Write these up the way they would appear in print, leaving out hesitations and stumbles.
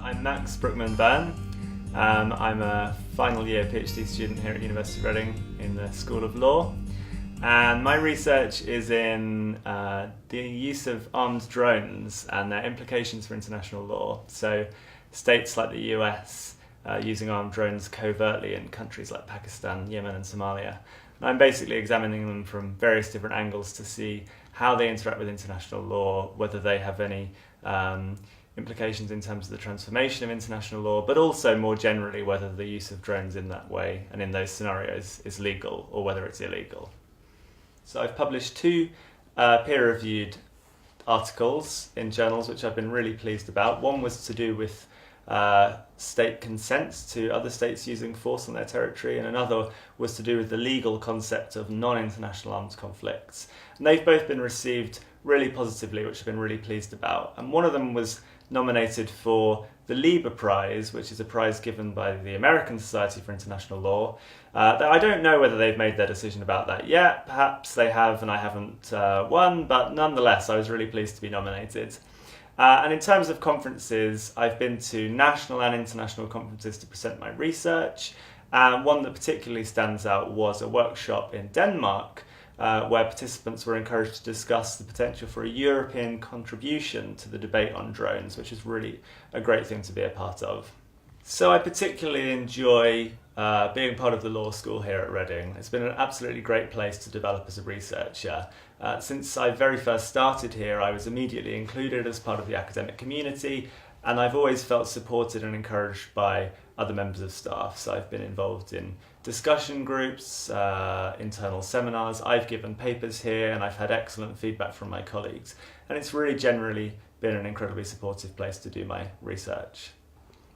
I'm Max Brookman-Byrne. I'm a final year PhD student here at University of Reading in the School of Law, and my research is in the use of armed drones and their implications for international law. So states like the US using armed drones covertly in countries like Pakistan, Yemen and Somalia. And I'm basically examining them from various different angles to see how they interact with international law, whether they have any implications in terms of the transformation of international law, but also more generally whether the use of drones in that way and in those scenarios is legal or whether it's illegal. So I've published two peer-reviewed articles in journals which I've been really pleased about. One was to do with state consent to other states using force on their territory, and another was to do with the legal concept of non-international armed conflicts. And they've both been received really positively, which I've been really pleased about. And one of them was nominated for the Lieber Prize, which is a prize given by the American Society for International Law. I don't know whether they've made their decision about that yet. Perhaps they have and I haven't won, but nonetheless I was really pleased to be nominated. And in terms of conferences, I've been to national and international conferences to present my research. One that particularly stands out was a workshop in Denmark where participants were encouraged to discuss the potential for a European contribution to the debate on drones, which is really a great thing to be a part of. So I particularly enjoy being part of the law school here at Reading. It's been an absolutely great place to develop as a researcher. Since I very first started here, I was immediately included as part of the academic community, and I've always felt supported and encouraged by other members of staff. So I've been involved in discussion groups, internal seminars, I've given papers here, and I've had excellent feedback from my colleagues. And it's really generally been an incredibly supportive place to do my research.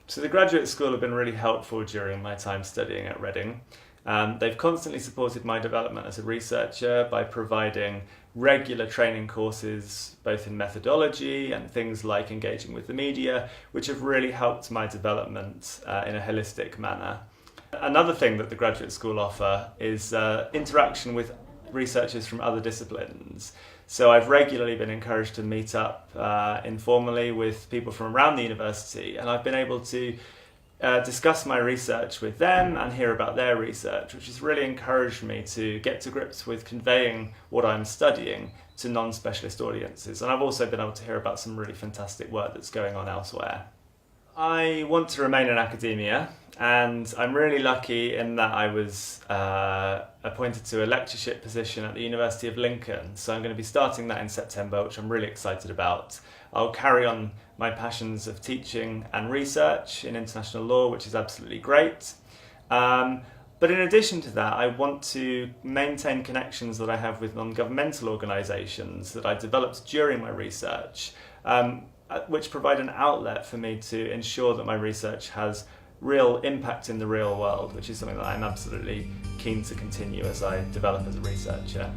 So the graduate school have been really helpful during my time studying at Reading. They've constantly supported my development as a researcher by providing regular training courses, both in methodology and things like engaging with the media, which have really helped my development in a holistic manner. Another thing that the graduate school offer is interaction with researchers from other disciplines. So I've regularly been encouraged to meet up informally with people from around the university, and I've been able to discuss my research with them and hear about their research, which has really encouraged me to get to grips with conveying what I'm studying to non-specialist audiences. And I've also been able to hear about some really fantastic work that's going on elsewhere. I want to remain in academia, and I'm really lucky in that I was appointed to a lectureship position at the University of Lincoln. So I'm going to be starting that in September, which I'm really excited about. I'll carry on my passions of teaching and research in international law, which is absolutely great. But in addition to that, I want to maintain connections that I have with non-governmental organisations that I developed during my research, which provide an outlet for me to ensure that my research has real impact in the real world, which is something that I'm absolutely keen to continue as I develop as a researcher.